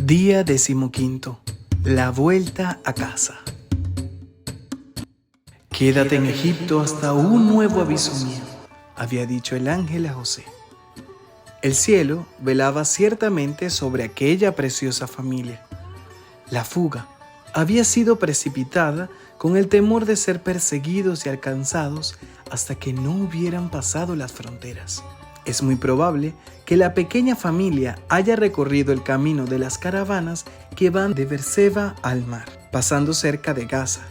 Día 15. La vuelta a casa. Quédate en Egipto hasta un nuevo aviso mío, había dicho el ángel a José. El cielo velaba ciertamente sobre aquella preciosa familia. La fuga había sido precipitada con el temor de ser perseguidos y alcanzados hasta que no hubieran pasado las fronteras. Es muy probable que la pequeña familia haya recorrido el camino de las caravanas que van de Berseba al mar, pasando cerca de Gaza.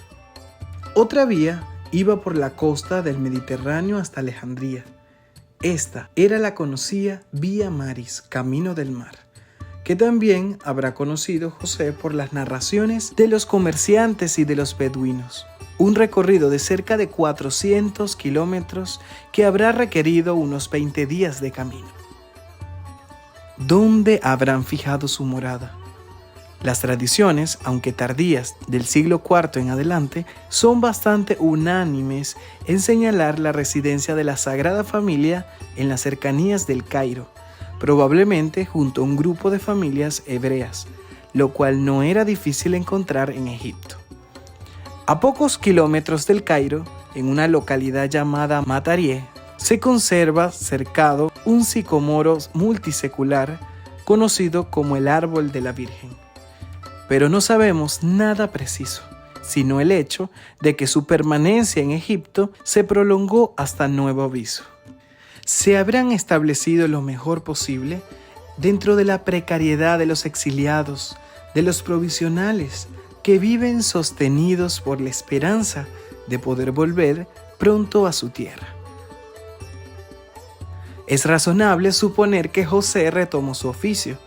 Otra vía iba por la costa del Mediterráneo hasta Alejandría. Esta era la conocida Vía Maris, camino del mar, que también habrá conocido José por las narraciones de los comerciantes y de los beduinos. Un recorrido de cerca de 400 kilómetros que habrá requerido unos 20 días de camino. ¿Dónde habrán fijado su morada? Las tradiciones, aunque tardías, del siglo IV en adelante, son bastante unánimes en señalar la residencia de la Sagrada Familia en las cercanías del Cairo, probablemente junto a un grupo de familias hebreas, lo cual no era difícil encontrar en Egipto. A pocos kilómetros del Cairo, en una localidad llamada Matarie, se conserva cercado un sicomoro multisecular conocido como el Árbol de la Virgen. Pero no sabemos nada preciso, sino el hecho de que su permanencia en Egipto se prolongó hasta nuevo aviso. Se habrán establecido lo mejor posible dentro de la precariedad de los exiliados, de los provisionales, que viven sostenidos por la esperanza de poder volver pronto a su tierra. Es razonable suponer que José retomó su oficio,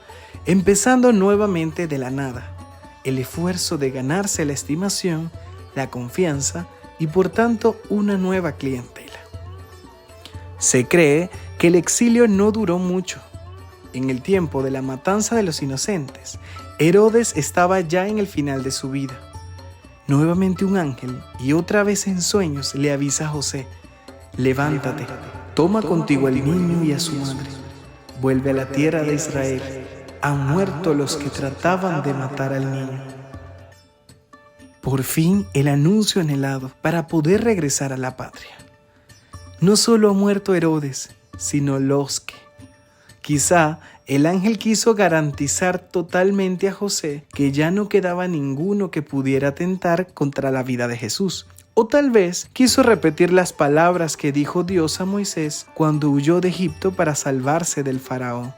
empezando nuevamente de la nada, el esfuerzo de ganarse la estimación, la confianza y por tanto una nueva clientela. Se cree que el exilio no duró mucho. En el tiempo de la matanza de los inocentes, Herodes estaba ya en el final de su vida. Nuevamente un ángel, y otra vez en sueños, le avisa a José: levántate, toma contigo al niño y a su madre, vuelve a la tierra de Israel, han muerto los que trataban de matar al niño. Por fin el anuncio anhelado para poder regresar a la patria. No solo ha muerto Herodes, sino los que. Quizá el ángel quiso garantizar totalmente a José que ya no quedaba ninguno que pudiera atentar contra la vida de Jesús. O tal vez quiso repetir las palabras que dijo Dios a Moisés cuando huyó de Egipto para salvarse del faraón: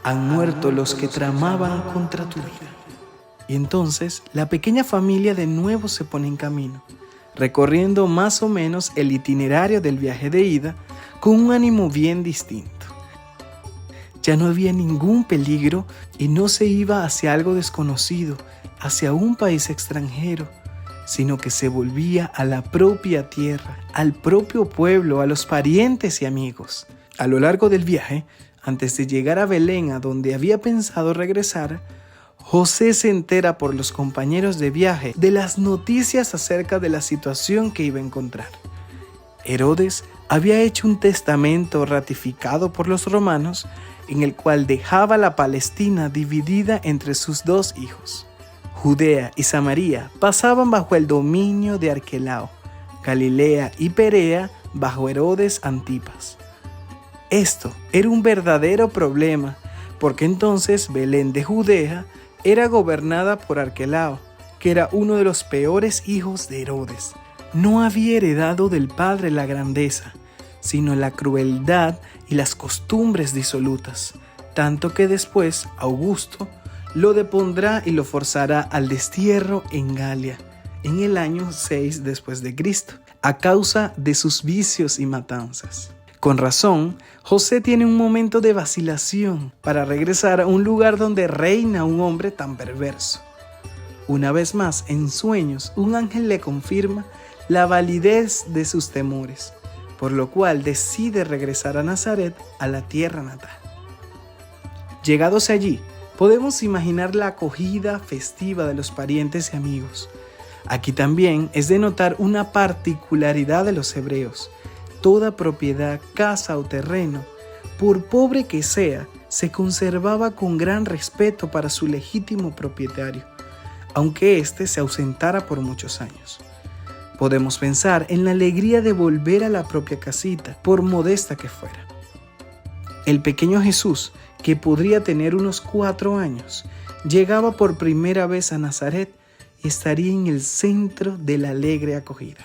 han muerto los que tramaban contra tu vida. Y entonces la pequeña familia de nuevo se pone en camino, recorriendo más o menos el itinerario del viaje de ida con un ánimo bien distinto. Ya no había ningún peligro y no se iba hacia algo desconocido, hacia un país extranjero, sino que se volvía a la propia tierra, al propio pueblo, a los parientes y amigos. A lo largo del viaje, antes de llegar a Belén, a donde había pensado regresar, José se entera por los compañeros de viaje de las noticias acerca de la situación que iba a encontrar. Herodes había hecho un testamento ratificado por los romanos en el cual dejaba la Palestina dividida entre sus dos hijos. Judea y Samaria pasaban bajo el dominio de Arquelao, Galilea y Perea bajo Herodes Antipas. Esto era un verdadero problema, porque entonces Belén de Judea era gobernada por Arquelao, que era uno de los peores hijos de Herodes. No había heredado del padre la grandeza, sino la crueldad y las costumbres disolutas, tanto que después Augusto lo depondrá y lo forzará al destierro en Galia, en el año 6 después de Cristo, a causa de sus vicios y matanzas. Con razón, José tiene un momento de vacilación para regresar a un lugar donde reina un hombre tan perverso. Una vez más, en sueños, un ángel le confirma la validez de sus temores, por lo cual decide regresar a Nazaret, a la tierra natal. Llegados allí, podemos imaginar la acogida festiva de los parientes y amigos. Aquí también es de notar una particularidad de los hebreos. Toda propiedad, casa o terreno, por pobre que sea, se conservaba con gran respeto para su legítimo propietario, aunque éste se ausentara por muchos años. Podemos pensar en la alegría de volver a la propia casita, por modesta que fuera. El pequeño Jesús, que podría tener unos 4 años, llegaba por primera vez a Nazaret y estaría en el centro de la alegre acogida.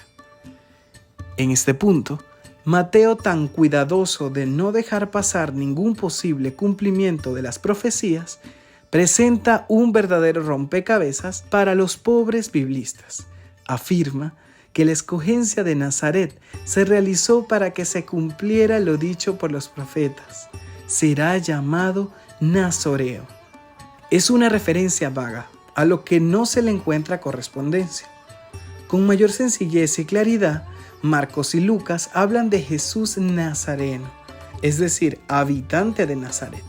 En este punto, Mateo, tan cuidadoso de no dejar pasar ningún posible cumplimiento de las profecías, presenta un verdadero rompecabezas para los pobres biblistas. Afirma que la escogencia de Nazaret se realizó para que se cumpliera lo dicho por los profetas. Será llamado Nazoreo. Es una referencia vaga, a lo que no se le encuentra correspondencia. Con mayor sencillez y claridad, Marcos y Lucas hablan de Jesús Nazareno, es decir, habitante de Nazaret.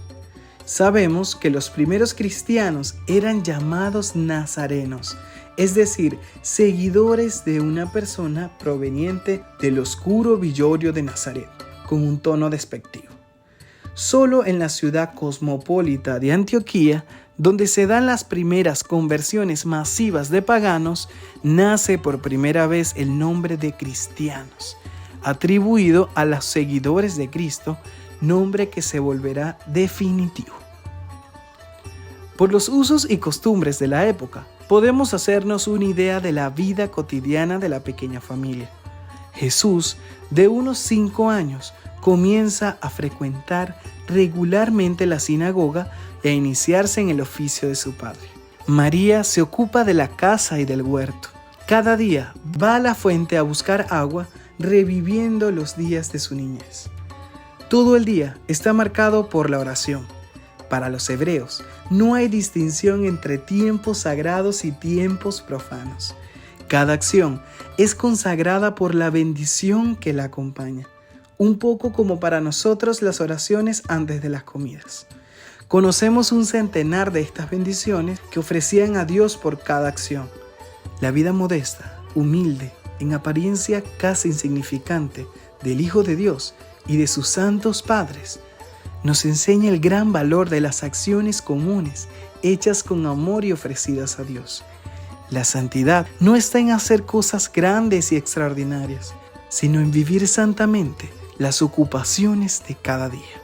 Sabemos que los primeros cristianos eran llamados nazarenos, es decir, seguidores de una persona proveniente del oscuro villorio de Nazaret, con un tono despectivo. Solo en la ciudad cosmopolita de Antioquía, donde se dan las primeras conversiones masivas de paganos, nace por primera vez el nombre de cristianos, atribuido a los seguidores de Cristo, nombre que se volverá definitivo. Por los usos y costumbres de la época, podemos hacernos una idea de la vida cotidiana de la pequeña familia. Jesús, de unos 5 años, comienza a frecuentar regularmente la sinagoga y a iniciarse en el oficio de su padre. María se ocupa de la casa y del huerto. Cada día va a la fuente a buscar agua, reviviendo los días de su niñez. Todo el día está marcado por la oración. Para los hebreos, no hay distinción entre tiempos sagrados y tiempos profanos. Cada acción es consagrada por la bendición que la acompaña, un poco como para nosotros las oraciones antes de las comidas. Conocemos un centenar de estas bendiciones que ofrecían a Dios por cada acción. La vida modesta, humilde, en apariencia casi insignificante, del Hijo de Dios y de sus santos padres, nos enseña el gran valor de las acciones comunes, hechas con amor y ofrecidas a Dios. La santidad no está en hacer cosas grandes y extraordinarias, sino en vivir santamente las ocupaciones de cada día.